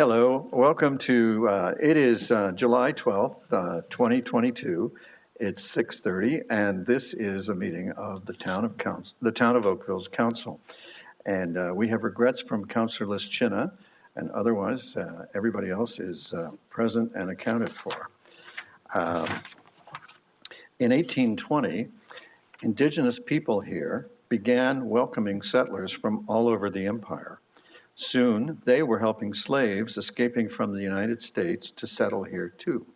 Hello, welcome to, it is July 12th, 2022. It's 6:30, and this is a meeting of the Town of Oakville's Council. And we have regrets from Councillor Chinna, and otherwise everybody else is present and accounted for. In 1820, Indigenous people here began welcoming settlers from all over the empire. Soon, they were helping slaves escaping from the United States to settle here too.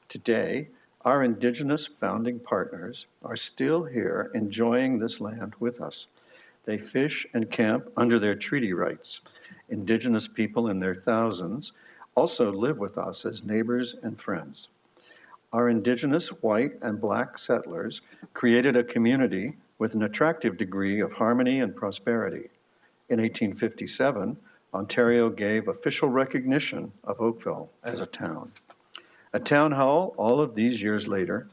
Today, our Indigenous founding partners are still here enjoying this land with us. They fish and camp under their treaty rights. Indigenous people in their thousands also live with us as neighbors and friends. Our Indigenous white and black settlers created a community with an attractive degree of harmony and prosperity. In 1857, Ontario gave official recognition of Oakville as a town. At Town Hall, all of these years later,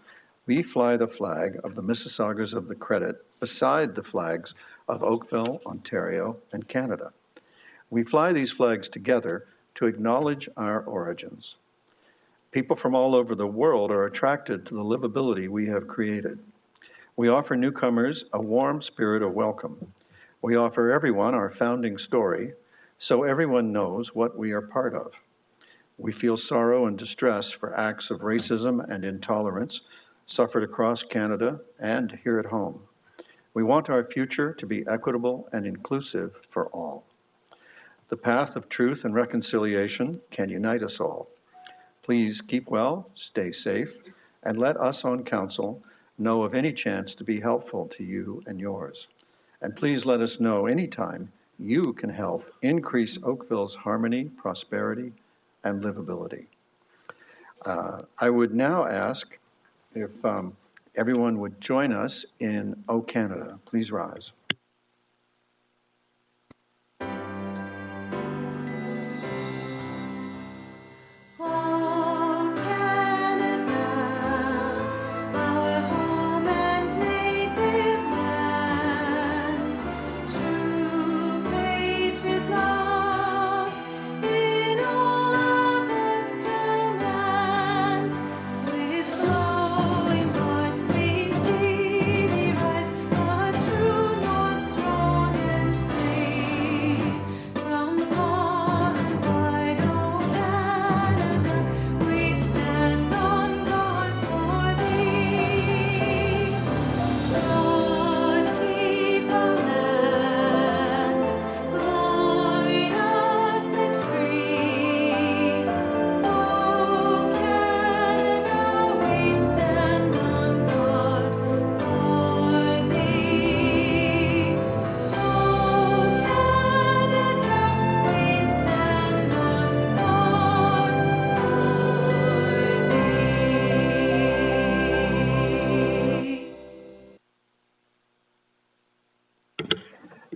we fly the flag of the Mississaugas of the Credit beside the flags of Oakville, Ontario, and Canada. We fly these flags together to acknowledge our origins. People from all over the world are attracted to the livability we have created. We offer newcomers a warm spirit of welcome. We offer everyone our founding story, so everyone knows what we are part of. We feel sorrow and distress for acts of racism and intolerance suffered across Canada and here at home. We want our future to be equitable and inclusive for all. The path of truth and reconciliation can unite us all. Please keep well, stay safe, and let us on council know of any chance to be helpful to you and yours. And please let us know anytime you can help increase Oakville's harmony, prosperity, and livability. I would now ask if everyone would join us in O Canada. Please rise.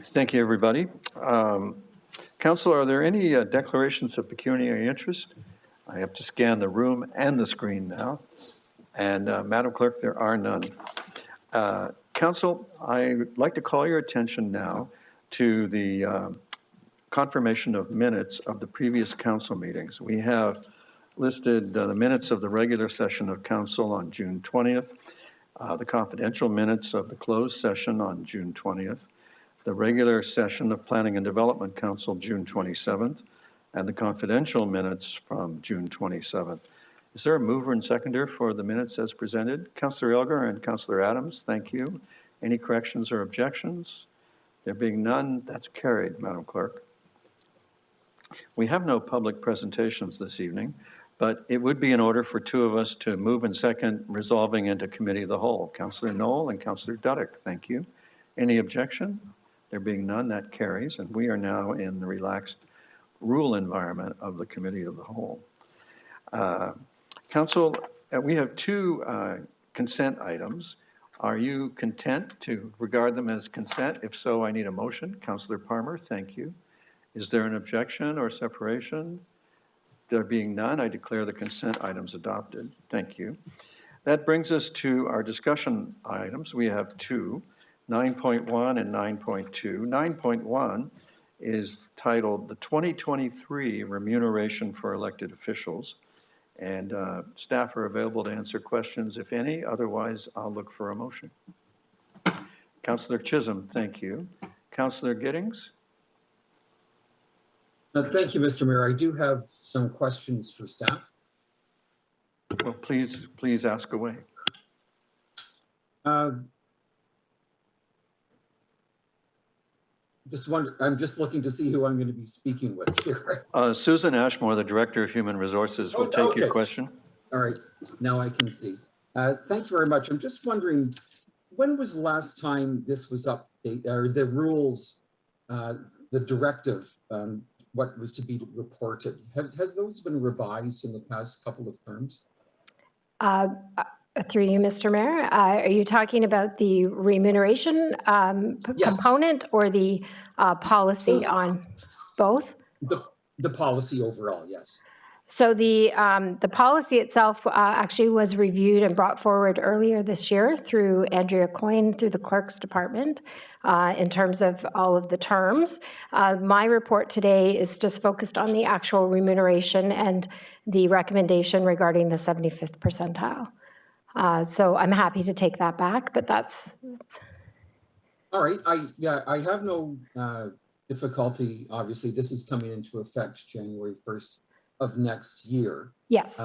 Thank you, everybody. Councillor, are there any declarations of pecuniary interest? I have to scan the room and the screen now. And Madam Clerk, there are none. Council, I'd like to call your attention now to the confirmation of minutes of the previous council meetings. We have listed the minutes of the regular session of council on June 20th, the confidential minutes of the closed session on June 20th, the regular session of Planning and Development Council, June 27th, and the confidential minutes from June 27th. Is there a mover and seconder for the minutes as presented? Councillor Elgar and Councillor Adams, thank you. Any corrections or objections? There being none, that's carried, Madam Clerk. We have no public presentations this evening, but it would be in order for two of us to move and second resolving into committee of the whole. Councillor Knoll and Councillor Duddick, thank you. Any objection? There being none, that carries, and we are now in the relaxed rule environment of the Committee of the Whole. Council, we have two consent items. Are you content to regard them as consent? If so, I need a motion. Councillor Palmer, thank you. Is there an objection or separation? There being none, I declare the consent items adopted. Thank you. That brings us to our discussion items. We have two. 9.1 and 9.2. 9.1 is titled The 2023 Remuneration for Elected Officials. And staff are available to answer questions, if any. Otherwise, I'll look for a motion. Councillor Chisholm, thank you. Councillor Giddings? Thank you, Mr. Mayor. I do have some questions for staff. Well, please ask away. I'm just looking to see who I'm going to be speaking with here. Susan Ashmore, the Director of Human Resources, will take your question. All right, now I can see. Thank you very much. I'm just wondering, when was the last time this was updated, or the rules, the directive, what was to be reported? Has those been revised in the past couple of terms? Through you, Mr. Mayor, are you talking about the remuneration component or the policy on both? The policy overall, yes. So the policy itself actually was reviewed and brought forward earlier this year through Andrea Coyne through the Clerk's Department in terms of all of the terms. My report today is just focused on the actual remuneration and the recommendation regarding the 75th percentile. So I'm happy to take that back, but that's... All right, I have no difficulty. Obviously, this is coming into effect January 1st of next year. Yes.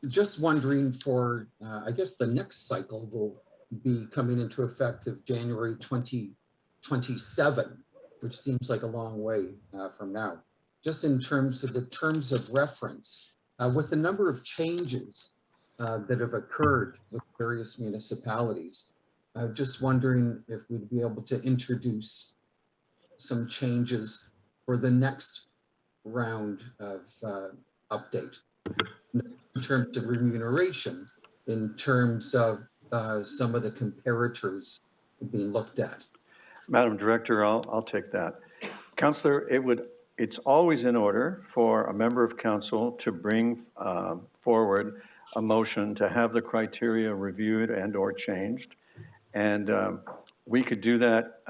Just wondering for, I guess the next cycle will be coming into effect of January 2027, which seems like a long way from now. Just in terms of the terms of reference, with the number of changes that have occurred with various municipalities, I'm just wondering if we'd be able to introduce some changes for the next round of update in terms of remuneration, in terms of some of the comparators being looked at. Madam Director, I'll take that. Councillor, it's always in order for a member of council to bring forward a motion to have the criteria reviewed and or changed. And we could do that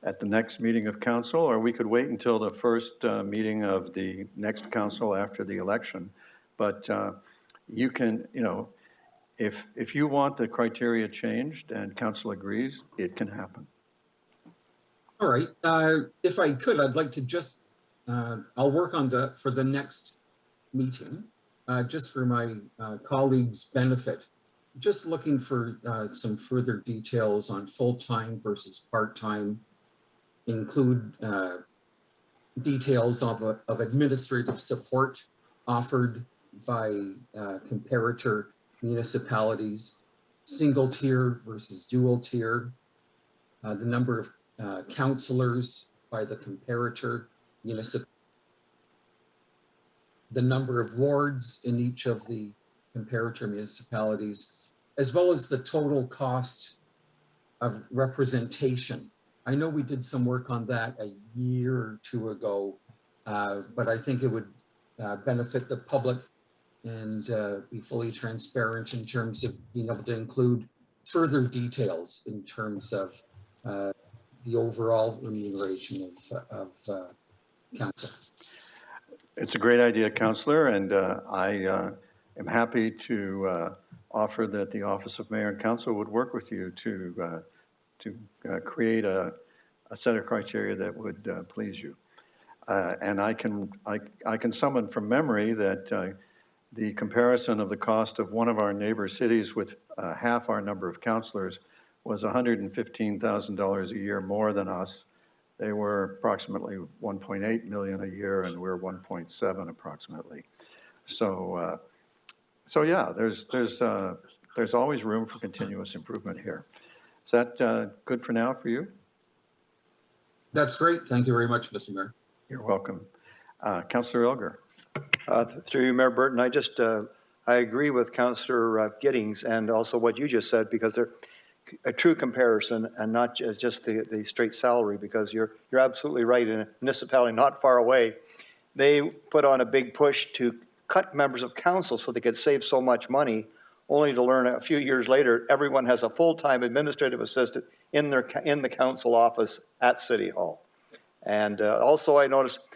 at the next meeting of council, or we could wait until the first meeting of the next council after the election. But you can, if you want the criteria changed and council agrees, it can happen. All right, if I could, I'd like to just, I'll work on for the next meeting, just for my colleagues' benefit, just looking for some further details on full-time versus part-time, include details of administrative support offered by comparator municipalities, single tier versus dual tier, the number of councillors by the comparator municipality, the number of wards in each of the comparator municipalities, as well as the total cost of representation. I know we did some work on that a year or two ago, but I think it would benefit the public and be fully transparent in terms of being able to include further details in terms of the overall remuneration of council. It's a great idea, Councillor, and I am happy to offer that the Office of Mayor and Council would work with you to create a set of criteria that would please you. And I can summon from memory that the comparison of the cost of one of our neighbor cities with half our number of councillors was $115,000 a year more than us. They were approximately 1.8 million a year, and we're 1.7 approximately. So yeah, there's always room for continuous improvement here. Is that good for now for you? That's great. Thank you very much, Mr. Mayor. You're welcome. Councillor Elgar. Through you, Mayor Burton, I agree with Councillor Giddings and also what you just said, because they're a true comparison and not just the straight salary, because you're absolutely right. In a municipality not far away, they put on a big push to cut members of council so they could save so much money, only to learn a few years later everyone has a full-time administrative assistant in the council office at City Hall. And also I noticed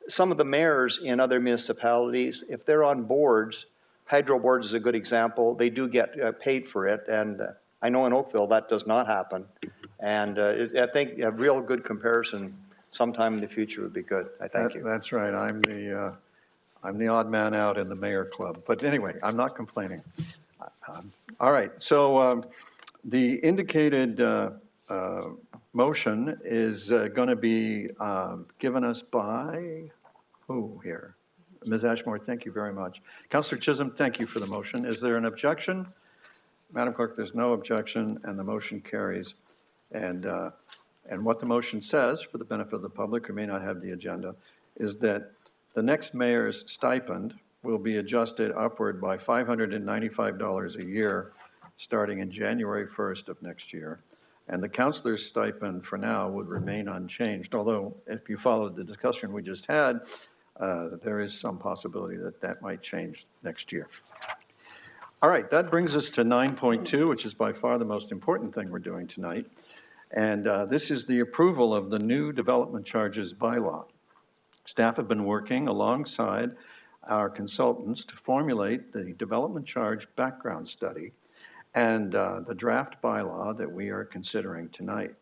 some of the mayors in other municipalities, if they're on boards, hydro boards is a good example, they do get paid for it. And I know in Oakville that does not happen. And I think a real good comparison sometime in the future would be good. I thank you. That's right. I'm the odd man out in the mayor club. But anyway, I'm not complaining. All right. So the indicated motion is going to be given us by who here? Ms. Ashmore, thank you very much. Councillor Chisholm, thank you for the motion. Is there an objection? Madam Clerk, there's no objection, and the motion carries. And what the motion says, for the benefit of the public who may not have the agenda, is that the next mayor's stipend will be adjusted upward by $595 a year starting in January 1st of next year. And the councillor's stipend for now would remain unchanged, although if you followed the discussion we just had, there is some possibility that that might change next year. All right, that brings us to 9.2, which is by far the most important thing we're doing tonight. And this is the approval of the new development charges bylaw. Staff have been working alongside our consultants to formulate the development charge background study and the draft bylaw that we are considering tonight.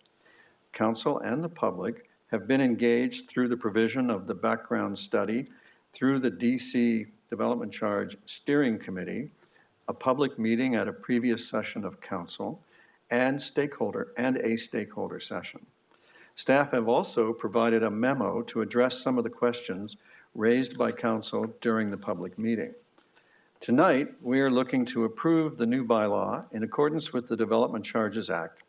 Council and the public have been engaged through the provision of the background study, through the DC Development Charge Steering Committee, a public meeting at a previous session of council, and a stakeholder session. Staff have also provided a memo to address some of the questions raised by council during the public meeting. Tonight, we are looking to approve the new bylaw in accordance with the Development Charges Act.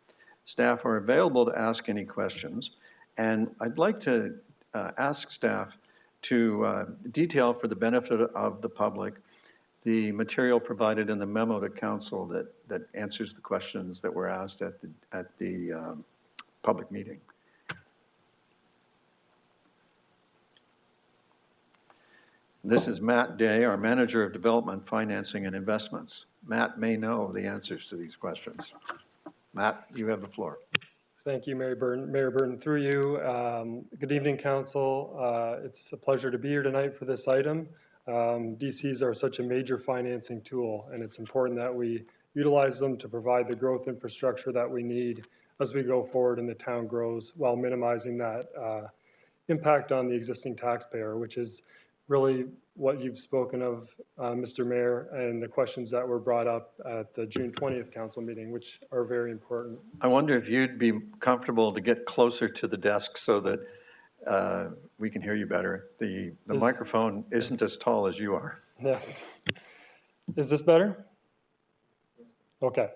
Staff are available to ask any questions, and I'd like to ask staff to detail for the benefit of the public the material provided in the memo to council that answers the questions that were asked at the public meeting. This is Matt Day, our Manager of Development, Financing, and Investments. Matt may know the answers to these questions. Matt, you have the floor. Thank you, Mayor Burton, through you. Good evening, Council. It's a pleasure to be here tonight for this item. DCs are such a major financing tool, and it's important that we utilize them to provide the growth infrastructure that we need as we go forward and the town grows, while minimizing that impact on the existing taxpayer, which is really what you've spoken of, Mr. Mayor, and the questions that were brought up at the June 20th council meeting, which are very important. I wonder if you'd be comfortable to get closer to the desk so that we can hear you better. The microphone isn't as tall as you are. Yeah. Is this better? Okay.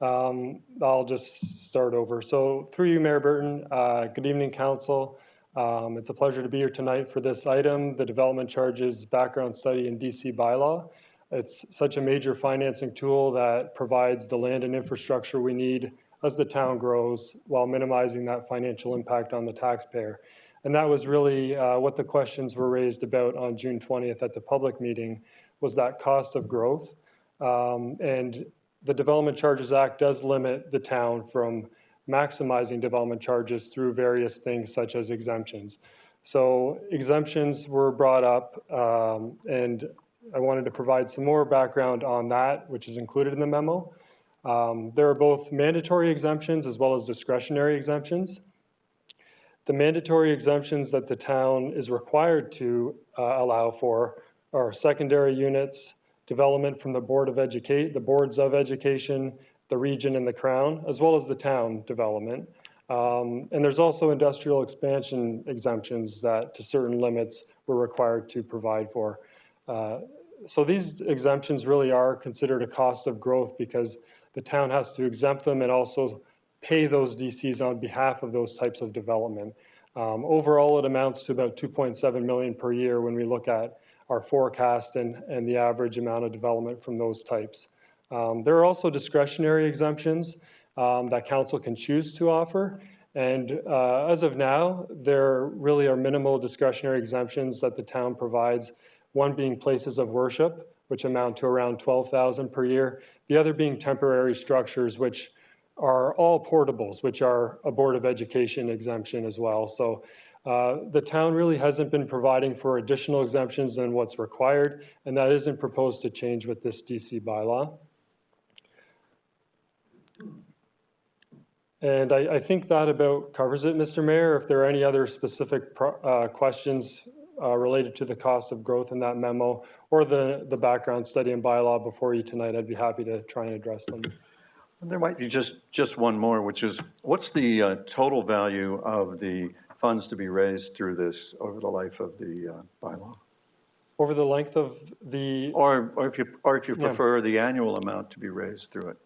I'll just start over. So through you, Mayor Burton, good evening, council. It's a pleasure to be here tonight for this item, the Development Charges Background Study in DC bylaw. It's such a major financing tool that provides the land and infrastructure we need as the town grows while minimizing that financial impact on the taxpayer. And that was really what the questions were raised about on June 20th at the public meeting, was that cost of growth. And the Development Charges Act does limit the town from maximizing development charges through various things such as exemptions. So exemptions were brought up, and I wanted to provide some more background on that, which is included in the memo. There are both mandatory exemptions as well as discretionary exemptions. The mandatory exemptions that the town is required to allow for are secondary units, development from the boards of education, the region and the Crown, as well as the town development. And there's also industrial expansion exemptions that to certain limits we're required to provide for. So these exemptions really are considered a cost of growth because the town has to exempt them and also pay those DCs on behalf of those types of development. Overall, it amounts to about $2.7 million per year when we look at our forecast and the average amount of development from those types. There are also discretionary exemptions that council can choose to offer. And as of now, there really are minimal discretionary exemptions that the town provides, one being places of worship, which amount to around $12,000 per year. The other being temporary structures, which are all portables, which are a Board of Education exemption as well. So The town really hasn't been providing for additional exemptions than what's required, and that isn't proposed to change with this DC bylaw. And I think that about covers it, Mr. Mayor. If there are any other specific questions related to the cost of growth in that memo or the background study and bylaw before you tonight, I'd be happy to try and address them. There might be just one more, which is, what's the total value of the funds to be raised through this over the life of the bylaw? Over the length of the... Or if you prefer, the annual amount to be raised through it?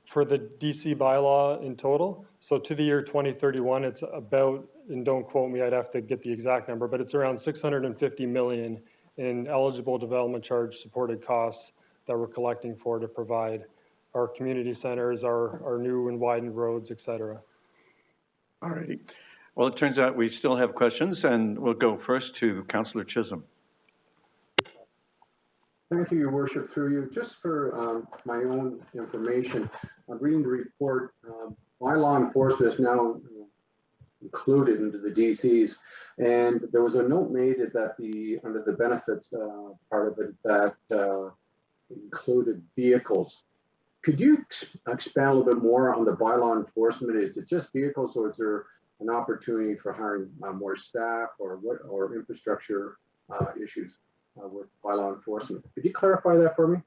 For the DC bylaw in total, so to the year 2031, it's about, and don't quote me, I'd have to get the exact number, but it's around 650 million in eligible development charge supported costs that we're collecting for to provide our community centers, our new and widened roads, et cetera. All righty. Well, it turns out we still have questions, and we'll go first to Councillor Chisholm. Thank you, Your Worship. Through you, just for my own information, I'm reading the report. My law enforcement is now included into the DCs, and there was a note made that under the benefits part of it that included vehicles. Could you expand a little bit more on the bylaw enforcement? Is it just vehicles, or is there an opportunity for hiring more staff or infrastructure issues with bylaw enforcement? Could you clarify that for me?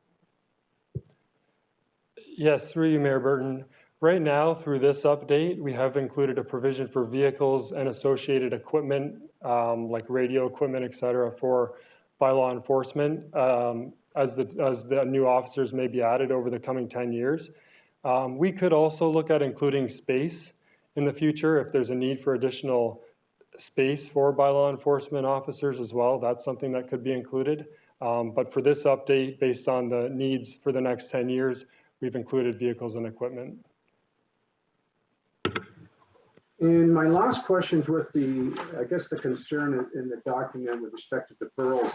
Yes, through you, Mayor Burton. Right now, through this update, we have included a provision for vehicles and associated equipment, like radio equipment, et cetera, for bylaw enforcement, as the new officers may be added over the coming 10 years. We could also look at including space in the future if there's a need for additional space for bylaw enforcement officers as well. That's something that could be included. But for this update, based on the needs for the next 10 years, we've included vehicles and equipment. And my last question is with the concern in the document with respect to deferrals.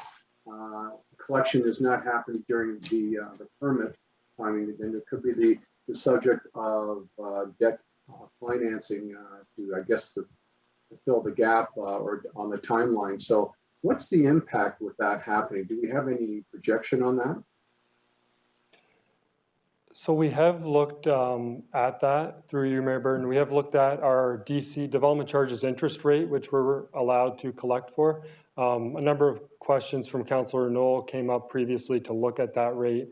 Collection is not happening during the permit timing, and it could be the subject of debt financing to fill the gap or on the timeline. So what's the impact with that happening? Do we have any projection on that? So we have looked at that through you, Mayor Burton. We have looked at our DC development charges interest rate, which we're allowed to collect for. A number of questions from Councillor Knoll came up previously to look at that rate.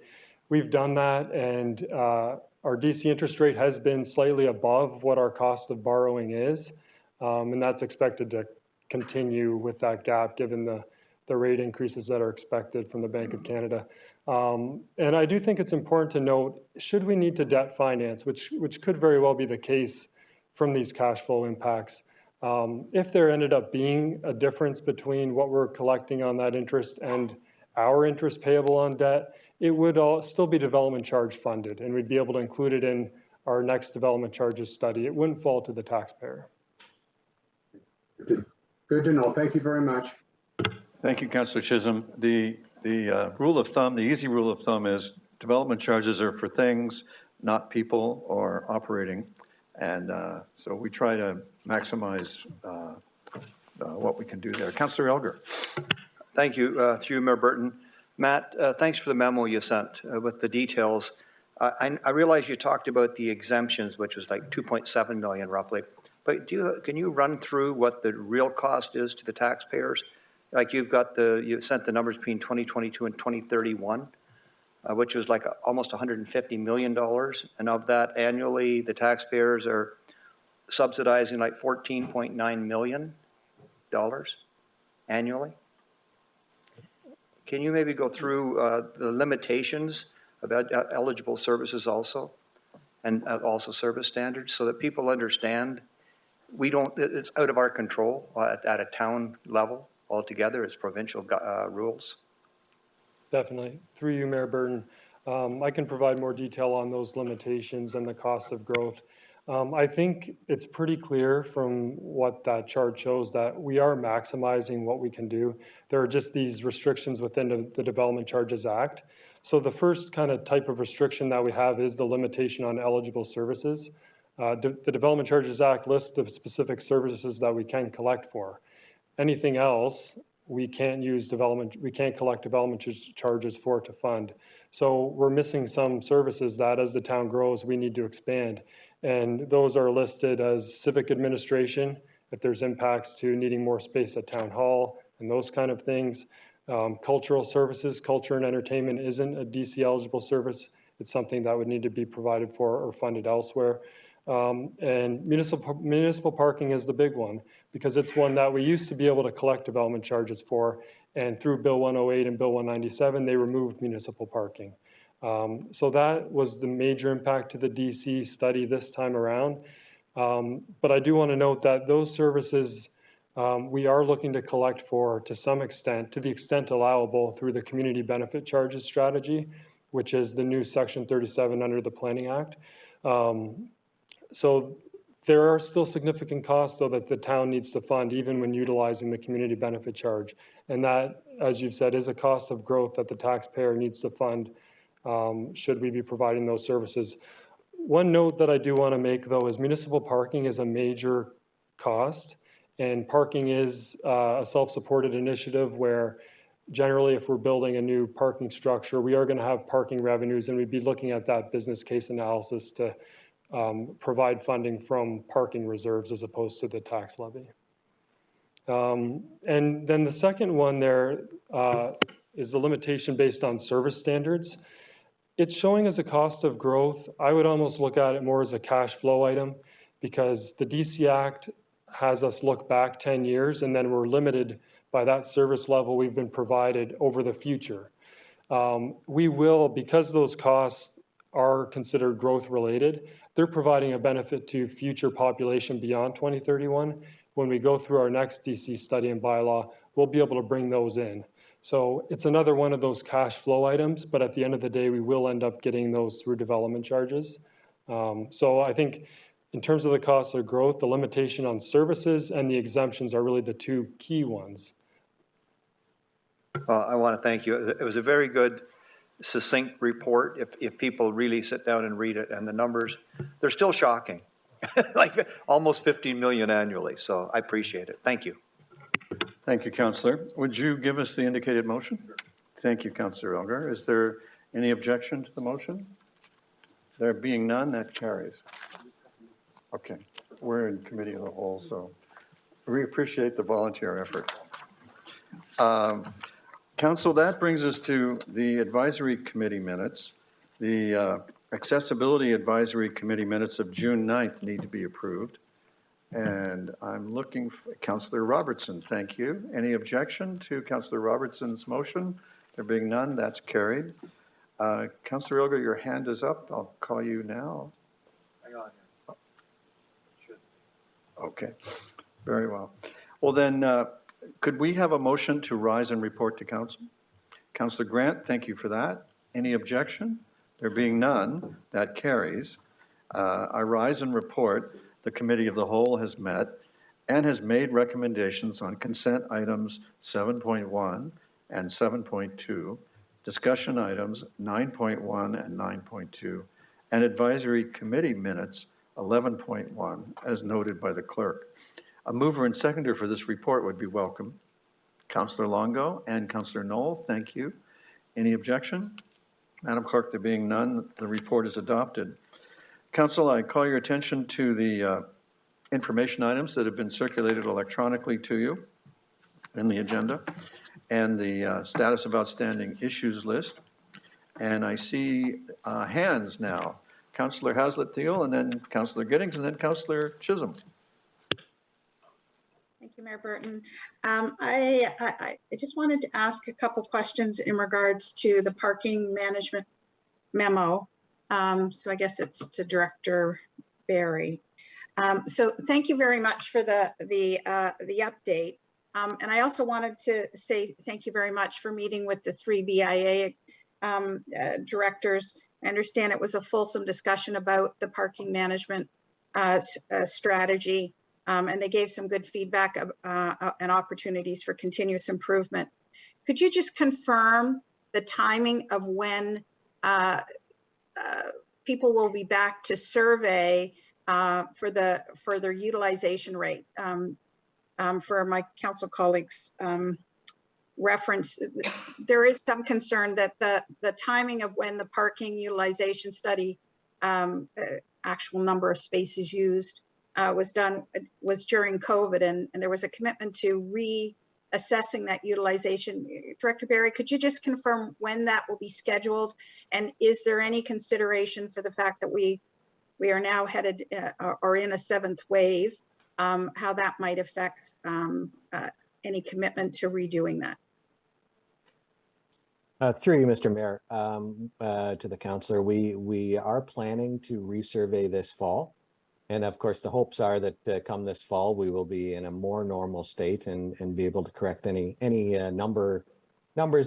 We've done that, and our DC interest rate has been slightly above what our cost of borrowing is. And that's expected to continue with that gap given the rate increases that are expected from the Bank of Canada. And I do think it's important to note, should we need to debt finance, which could very well be the case from these cash flow impacts, if there ended up being a difference between what we're collecting on that interest and our interest payable on debt, it would still be development charge funded, and we'd be able to include it in our next development charges study. It wouldn't fall to the taxpayer. Good to know. Thank you very much. Thank you, Councillor Chisholm. The rule of thumb, the easy rule of thumb is development charges are for things, not people or operating. And so we try to maximize what we can do there. Councillor Elgar. Thank you, through Mayor Burton. Matt, thanks for the memo you sent with the details. I realize you talked about the exemptions, which was like 2.7 million roughly. But can you run through what the real cost is to the taxpayers? Like you sent the numbers between 2022 and 2031, which was like almost $150 million. And of that annually, the taxpayers are subsidizing like $14.9 million annually. Can you maybe go through the limitations about eligible services also, and also service standards, so that people understand it's out of our control at a town level altogether. It's provincial rules. Definitely. Through you, Mayor Burton. I can provide more detail on those limitations and the cost of growth. I think it's pretty clear from what that chart shows that we are maximizing what we can do. There are just these restrictions within the Development Charges Act. So the first kind of type of restriction that we have is the limitation on eligible services. The Development Charges Act lists the specific services that we can collect for. Anything else, we can't collect development charges for to fund. So we're missing some services that as the town grows, we need to expand. And those are listed as civic administration, if there's impacts to needing more space at town hall and those kind of things. Cultural services, culture and entertainment isn't a DC eligible service. It's something that would need to be provided for or funded elsewhere. And municipal parking is the big one, because it's one that we used to be able to collect development charges for, and through Bill 108 and Bill 197, they removed municipal parking. So that was the major impact to the DC study this time around. But I do want to note that those services we are looking to collect for to some extent, to the extent allowable through the community benefit charges strategy, which is the new Section 37 under the Planning Act. So there are still significant costs, though, that the town needs to fund even when utilizing the community benefit charge. And that, as you've said, is a cost of growth that the taxpayer needs to fund should we be providing those services. One note that I do want to make, though, is municipal parking is a major cost, and parking is a self-supported initiative where generally if we're building a new parking structure, we are going to have parking revenues, and we'd be looking at that business case analysis to provide funding from parking reserves as opposed to the tax levy. And then the second one there is the limitation based on service standards. It's showing as a cost of growth. I would almost look at it more as a cash flow item, because the DC Act has us look back 10 years and then we're limited by that service level we've been provided over the future. We will, because those costs are considered growth related, they're providing a benefit to future population beyond 2031. When we go through our next DC study and bylaw, we'll be able to bring those in. So it's another one of those cash flow items, but at the end of the day, we will end up getting those through development charges. So I think in terms of the cost of growth, the limitation on services and the exemptions are really the two key ones. Well, I want to thank you. It was a very good, succinct report. If people really sit down and read it, and the numbers, they're still shocking, like almost 15 million annually. So I appreciate it. Thank you. Thank you, Councillor. Would you give us the indicated motion? Thank you, Councillor Elgar. Is there any objection to the motion? There being none, that carries. Okay, we're in committee of the whole, so we appreciate the volunteer effort. Council, that brings us to the advisory committee minutes. The accessibility advisory committee minutes of June 9th need to be approved. And I'm looking for Councillor Robertson. Thank you. Any objection to Councillor Robertson's motion? There being none, that's carried. Councillor Elgar, your hand is up. I'll call you now. Hang on here. Okay, very well. Well then, could we have a motion to rise and report to council? Councillor Grant, thank you for that. Any objection? There being none, that carries. I rise and report. The Committee of the Whole has met and has made recommendations on consent items 7.1 and 7.2, discussion items 9.1 and 9.2, and advisory committee minutes 11.1, as noted by the clerk. A mover and seconder for this report would be welcome. Councillor Longo and Councillor Knoll, thank you. Any objection? Madam Clerk, there being none, the report is adopted. Council, I call your attention to the information items that have been circulated electronically to you in the agenda and the status of outstanding issues list. And I see hands now. Councillor Haslett-Theall, and then Councillor Giddings, and then Councillor Chisholm. Thank you, Mayor Burton. I just wanted to ask a couple questions in regards to the parking management memo. So I guess it's to Director Barry. So thank you very much for the update. And I also wanted to say thank you very much for meeting with the 3 BIA directors. I understand it was a fulsome discussion about the parking management strategy, and they gave some good feedback and opportunities for continuous improvement. Could you just confirm the timing of when people will be back to survey for their utilization rate. For my council colleagues' reference, there is some concern that the timing of when the parking utilization study, actual number of spaces used, was during COVID, and there was a commitment to reassessing that utilization. Director Barry, could you just confirm when that will be scheduled? And is there any consideration for the fact that we are now headed or in a seventh wave, how that might affect any commitment to redoing that? Through you, Mr. Mayor, to the councillor, we are planning to resurvey this fall. And of course, the hopes are that come this fall, we will be in a more normal state and be able to correct any numbers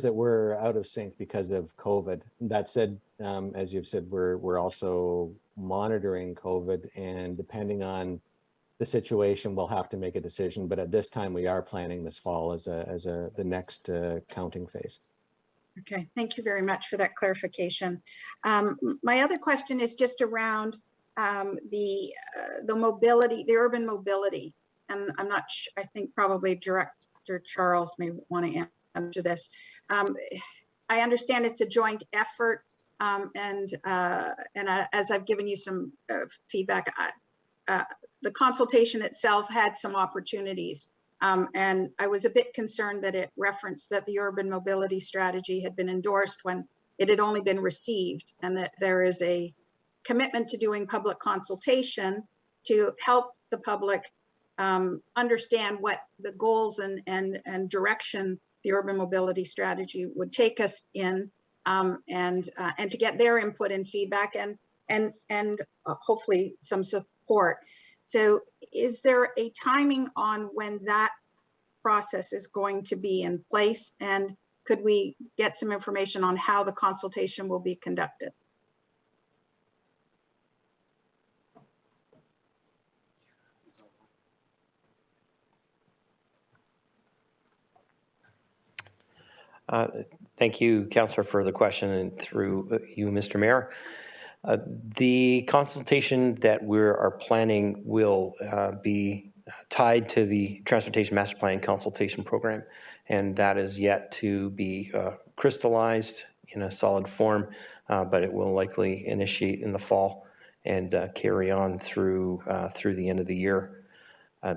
that were out of sync because of COVID. That said, as you've said, we're also monitoring COVID, and depending on the situation, we'll have to make a decision. But at this time, we are planning this fall as the next counting phase. Okay, thank you very much for that clarification. My other question is just around the mobility, the urban mobility, and I'm not sure, I think probably Director Charles may want to answer this. I understand it's a joint effort, and as I've given you some feedback, the consultation itself had some opportunities. And I was a bit concerned that it referenced that the urban mobility strategy had been endorsed when it had only been received, and that there is a commitment to doing public consultation to help the public understand what the goals and direction the urban mobility strategy would take us in, and to get their input and feedback and hopefully some support. So is there a timing on when that process is going to be in place? And could we get some information on how the consultation will be conducted? Thank you, Councillor, for the question, and through you, Mr. Mayor. The consultation that we are planning will be tied to the Transportation Master Plan consultation program, and that is yet to be crystallized in a solid form, but it will likely initiate in the fall and carry on through the end of the year.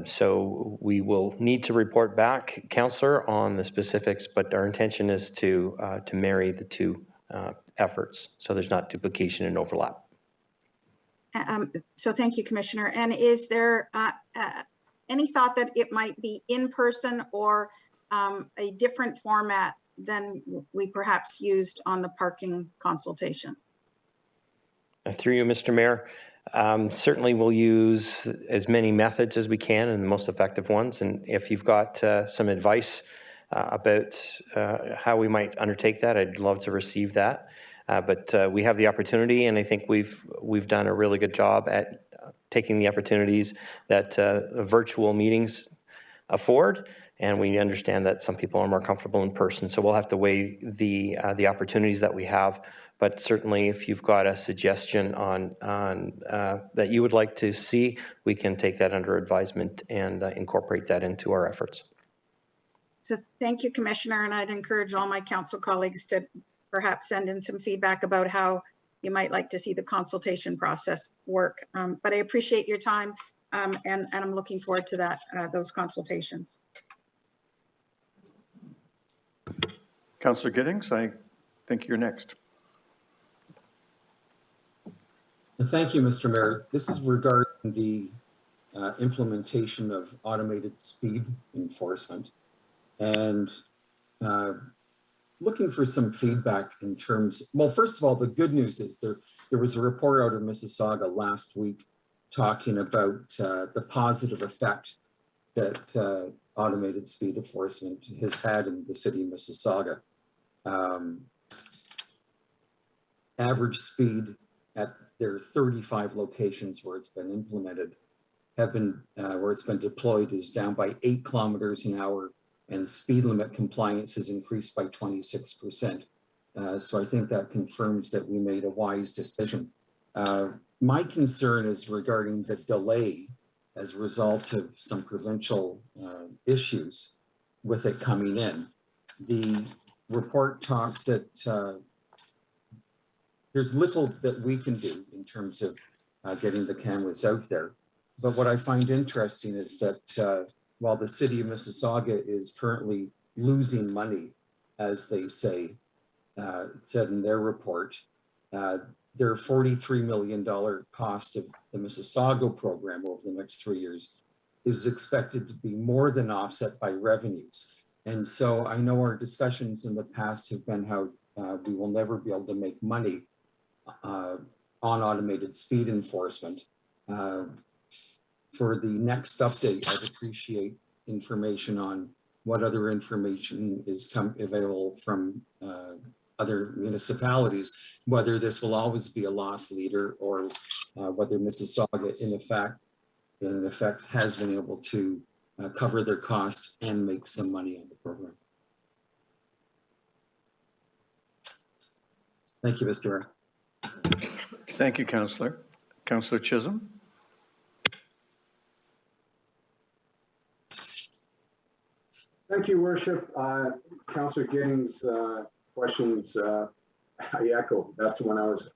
So we will need to report back, Councillor, on the specifics, but our intention is to marry the two efforts, so there's not duplication and overlap. So thank you, Commissioner. And is there any thought that it might be in person or a different format than we perhaps used on the parking consultation? Through you, Mr. Mayor, certainly we'll use as many methods as we can and the most effective ones. And if you've got some advice about how we might undertake that, I'd love to receive that. But we have the opportunity, and I think we've done a really good job at taking the opportunities that virtual meetings afford. And we understand that some people are more comfortable in person, so we'll have to weigh the opportunities that we have. But certainly, if you've got a suggestion on that you would like to see, we can take that under advisement and incorporate that into our efforts. So thank you, Commissioner, and I'd encourage all my council colleagues to perhaps send in some feedback about how you might like to see the consultation process work. But I appreciate your time, and I'm looking forward to that those consultations. Councillor Giddings, I think you're next. Thank you, Mr. Mayor. This is regarding the implementation of automated speed enforcement, and looking for some feedback in terms, well, first of all, the good news is there was a report out of Mississauga last week talking about the positive effect that automated speed enforcement has had in the city of Mississauga. Average speed at their 35 locations where it's been implemented where it's been deployed is down by 8 kilometers an hour, and speed limit compliance has increased by 26%. So I think that confirms that we made a wise decision. My concern is regarding the delay as a result of some provincial issues with it coming in. The report talks that there's little that we can do in terms of getting the cameras out there. But what I find interesting is that while the city of Mississauga is currently losing money, as they say, said in their report, their $43 million cost of the Mississauga program over the next 3 years is expected to be more than offset by revenues. And so I know our discussions in the past have been how we will never be able to make money on automated speed enforcement. For the next update, I'd appreciate information on what other information is available from other municipalities, whether this will always be a loss leader or whether Mississauga in effect has been able to cover their cost and make some money on the program. Thank you, Mr. Mayor. Thank you, Councillor. Councillor Chisholm? Thank you, Worship. Councillor Giddings' questions, I echo. That's when I was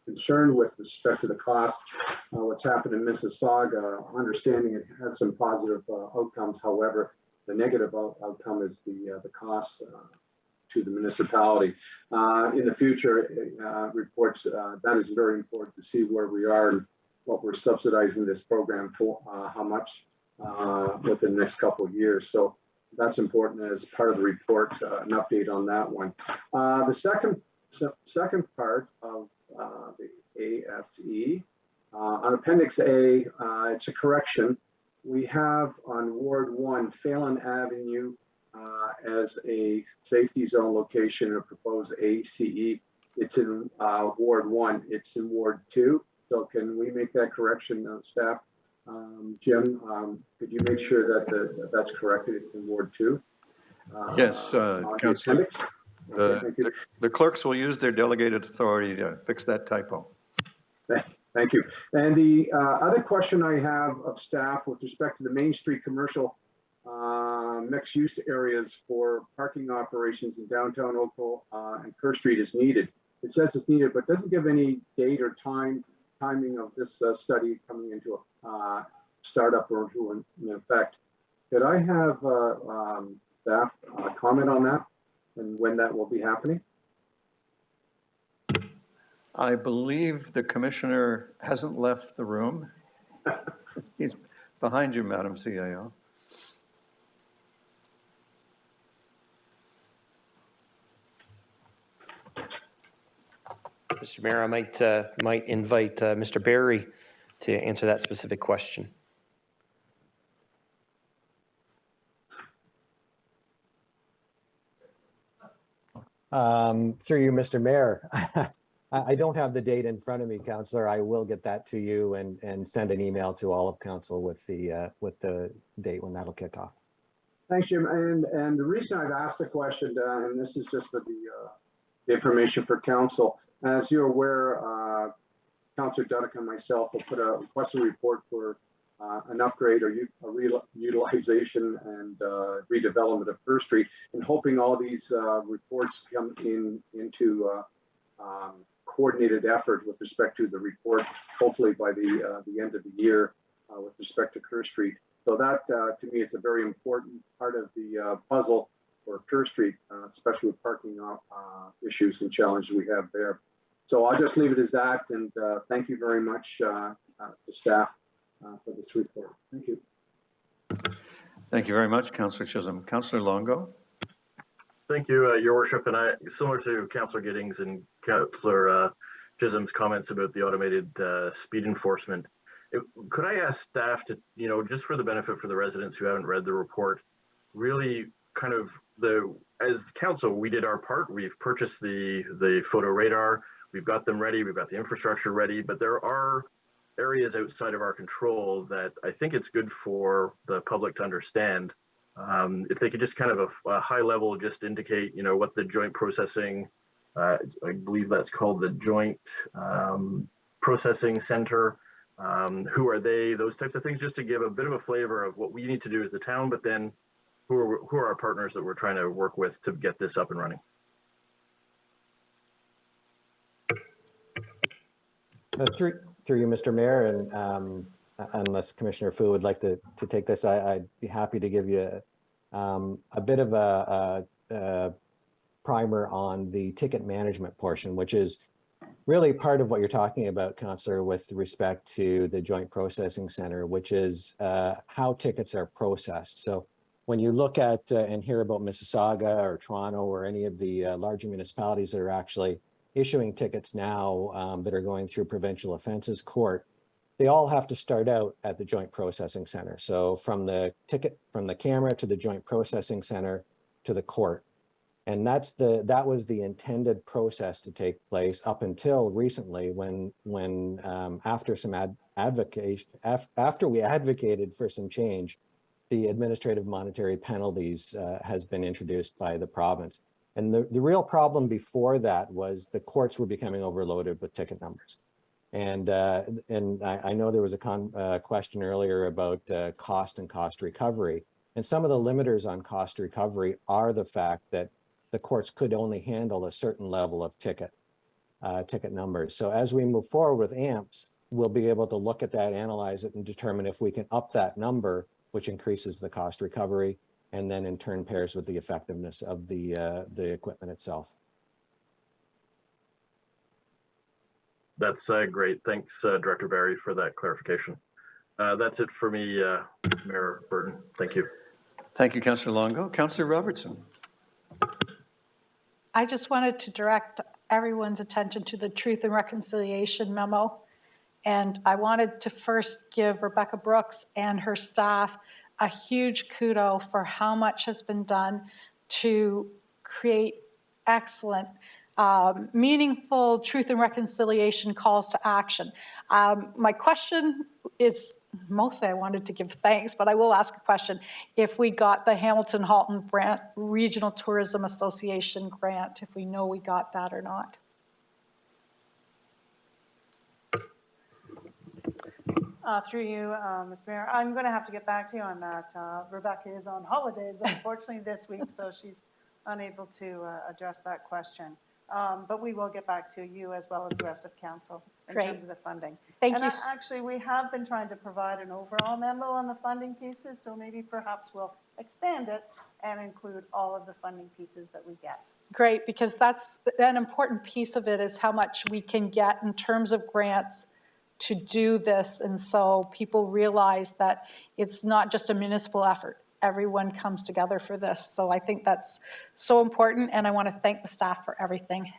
concerned with respect to the cost. What's happened in Mississauga, understanding it has some positive outcomes. However, the negative outcome is the cost to the municipality. In the future reports, that is very important to see where we are and what we're subsidizing this program for, how much within the next couple of years. So that's important as part of the report, an update on that one. The second part of the ASE, on Appendix A, it's a correction. We have on Ward 1, Phelan Avenue as a safety zone location or proposed ACE. It's in Ward 1, it's in Ward 2. So can we make that correction, staff? Jim, could you make sure that that's corrected in Ward 2? Yes, Councillor. The clerks will use their delegated authority to fix that typo. Thank you. And the other question I have of staff with respect to the Main Street commercial mixed use areas for parking operations in downtown Oakville and Kerr Street is needed. It says it's needed, but doesn't give any date or timing of this study coming into a startup or into an effect. Could I have staff comment on that and when that will be happening? I believe the commissioner hasn't left the room. He's behind you, Madam CAO. Mr. Mayor, I might invite Mr. Barry to answer that specific question. Through you, Mr. Mayor. I don't have the date in front of me, Councillor. I will get that to you and send an email to all of Council with the date when that'll kick off. Thanks, Jim. And the reason I've asked the question, and this is just for the information for Council, as you're aware, Councillor Duddick and myself will put a requested report for an upgrade or utilization and redevelopment of Kerr Street, and hoping all these reports come into coordinated effort with respect to the report, hopefully by the end of the year with respect to Kerr Street. So that to me is a very important part of the puzzle for Kerr Street, especially with parking issues and challenges we have there. So I'll just leave it as that, and thank you very much to staff for this report. Thank you. Thank you very much, Councillor Chisholm. Councillor Longo? Thank you, Your Worship. And similar to Councillor Giddings and Councillor Chisholm's comments about the automated speed enforcement, could I ask staff to, just for the benefit for the residents who haven't read the report, really kind of as council, we did our part. We've purchased the photo radar. We've got them ready. We've got the infrastructure ready, but there are areas outside of our control that I think it's good for the public to understand. If they could just kind of a high level, just indicate, what the joint processing, I believe that's called the joint processing center. Who are they? Those types of things, just to give a bit of a flavor of what we need to do as a town, but then who are our partners that we're trying to work with to get this up and running? Through you, Mr. Mayor, and unless Commissioner Fu would like to take this, I'd be happy to give you a bit of a primer on the ticket management portion, which is really part of what you're talking about, Councillor, with respect to the Joint Processing Center, which is how tickets are processed. So when you look at and hear about Mississauga or Toronto or any of the larger municipalities that are actually issuing tickets now that are going through provincial offences court, they all have to start out at the Joint Processing Center. So from the camera to the Joint Processing Center to the court. And that was the intended process to take place up until recently when after some after we advocated for some change, the administrative monetary penalties has been introduced by the province. And the real problem before that was the courts were becoming overloaded with ticket numbers. And I know there was a question earlier about cost and cost recovery. And some of the limiters on cost recovery are the fact that the courts could only handle a certain level of ticket numbers. So as we move forward with AMPS, we'll be able to look at that, analyze it, and determine if we can up that number, which increases the cost recovery, and then in turn pairs with the effectiveness of the equipment itself. That's great. Thanks, Director Barry, for that clarification. That's it for me, Mayor Burton. Thank you. Thank you, Councillor Longo. Councillor Robertson. I just wanted to direct everyone's attention to the Truth and Reconciliation memo. And I wanted to first give Rebecca Brooks and her staff a huge kudo for how much has been done to create excellent, meaningful truth and reconciliation calls to action. My question is, mostly I wanted to give thanks, but I will ask a question. If we got the Hamilton Halton Brant Regional Tourism Association grant, if we know we got that or not. Through you, Ms. Mayor, I'm going to have to get back to you on that. Rebecca is on holidays, unfortunately, this week, so she's unable to address that question. But we will get back to you as well as the rest of council in terms of the funding. Thank you. Actually, we have been trying to provide an overall memo on the funding pieces, so maybe perhaps we'll expand it and include all of the funding pieces that we get. Great, because that's an important piece of it, is how much we can get in terms of grants to do this. And so people realize that it's not just a municipal effort. Everyone comes together for this. So I think that's so important, and I want to thank the staff for everything.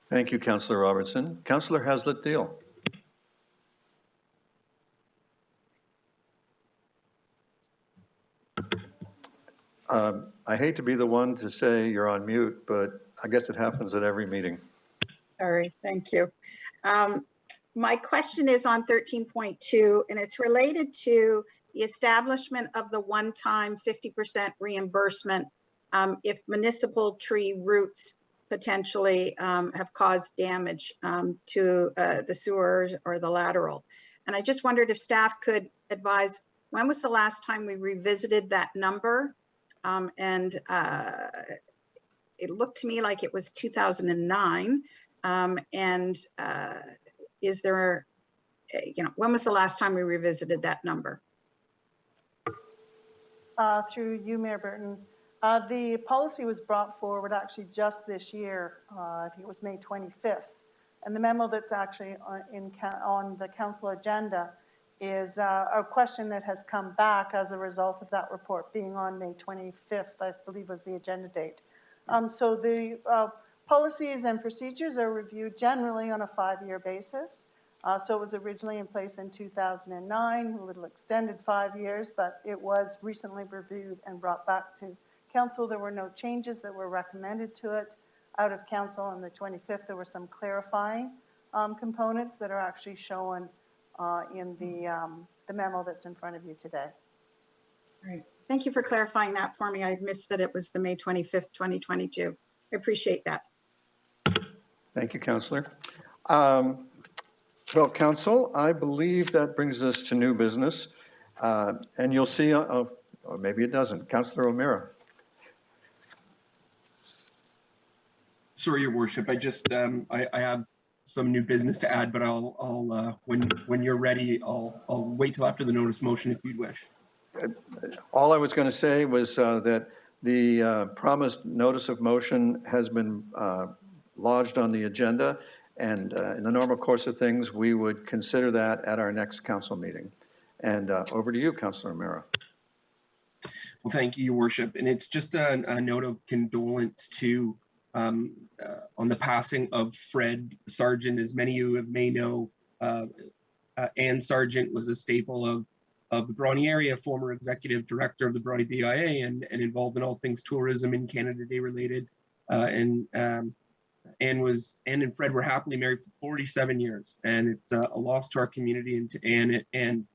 Thank you, Councillor Robertson. Councillor Haslett-Theall. I hate to be the one to say you're on mute, but I guess it happens at every meeting. Sorry, thank you. My question is on 13.2, and it's related to the establishment of the one-time 50% reimbursement if municipal tree roots potentially have caused damage to the sewer or the lateral. And I just wondered if staff could advise, when was the last time we revisited that number? And it looked to me like it was 2009. Is there, when was the last time we revisited that number? Through you, Mayor Burton. The policy was brought forward actually just this year. I think it was May 25th. And the memo that's actually on the council agenda is a question that has come back as a result of that report being on May 25th, I believe was the agenda date. So the policies and procedures are reviewed generally on a 5-year basis. So it was originally in place in 2009, a little extended 5 years, but it was recently reviewed and brought back to council. There were no changes that were recommended to it out of council. On the 25th, there were some clarifying components that are actually shown in the memo that's in front of you today. All right. Thank you for clarifying that for me. I missed that it was the May 25th, 2022. I appreciate that. Thank you, Councillor. Well, Council, I believe that brings us to new business. And you'll see, or maybe it doesn't. Councillor O'Meara. Sorry, Your Worship. I just I have some new business to add, but I'll when you're ready, I'll wait till after the notice motion if you'd wish. All I was going to say was that the promised notice of motion has been lodged on the agenda, and in the normal course of things, we would consider that at our next council meeting. And over to you, Councillor O'Meara. Well, thank you, Your Worship. And it's just a note of condolence to on the passing of Fred Sargent. As many of you may know, Ann Sargent was a staple of the Bronte area, former executive director of the Bronte BIA, and involved in all things tourism and Canada Day related. Ann and Fred were happily married for 47 years, and it's a loss to our community and to Ann. And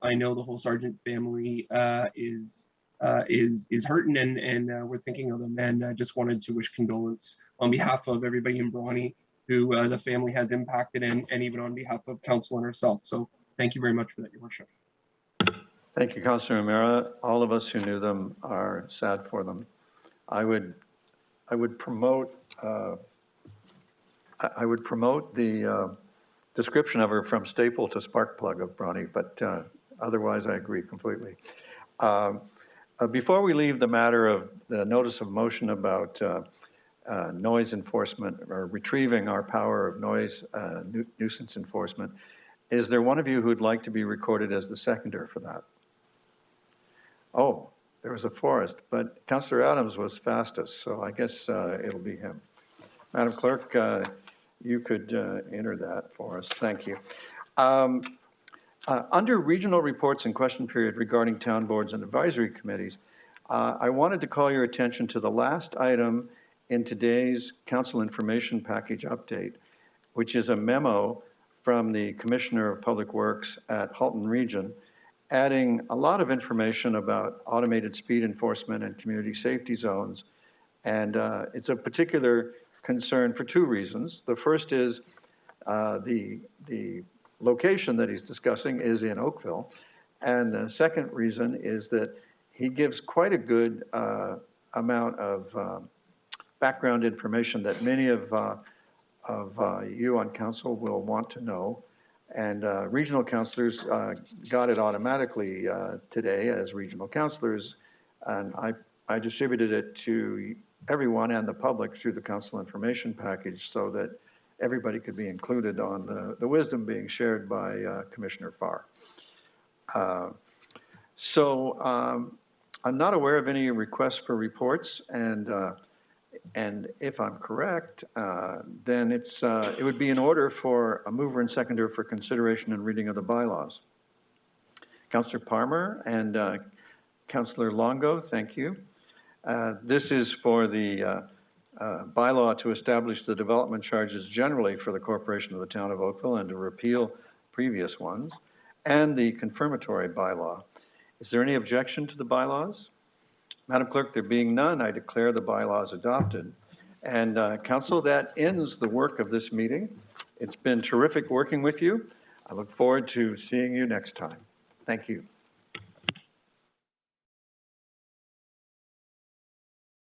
I know the whole Sargent family is hurting, and we're thinking of them. And I just wanted to wish condolence on behalf of everybody in Bronte who the family has impacted, and even on behalf of council and herself. So thank you very much for that, Your Worship. Thank you, Councillor O'Meara. All of us who knew them are sad for them. I would promote the description of her from staple to spark plug of Bronte, but otherwise I agree completely. Before we leave the matter of the notice of motion about noise enforcement or retrieving our power of noise nuisance enforcement, is there one of you who'd like to be recorded as the seconder for that? Oh, there was a Forrest, but Councillor Adams was fastest, so I guess it'll be him. Madam Clerk, you could enter that for us. Thank you. Under regional reports and question period regarding town boards and advisory committees, I wanted to call your attention to the last item in today's council information package update, which is a memo from the Commissioner of Public Works at Halton Region, adding a lot of information about automated speed enforcement and community safety zones. And it's a particular concern for two reasons. The first is the location that he's discussing is in Oakville. And the second reason is that he gives quite a good amount of background information that many of you on council will want to know. And regional councillors got it automatically today as regional councillors. And I distributed it to everyone and the public through the council information package so that everybody could be included on the wisdom being shared by Commissioner Farr. So I'm not aware of any requests for reports, and if I'm correct, then it would be in order for a mover and seconder for consideration and reading of the bylaws. Councillor Palmer and Councillor Longo, thank you. This is for the bylaw to establish the development charges generally for the corporation of the town of Oakville and to repeal previous ones, and the confirmatory bylaw. Is there any objection to the bylaws? Madam Clerk, there being none, I declare the bylaws adopted. And council, that ends the work of this meeting. It's been terrific working with you. I look forward to seeing you next time. Thank you.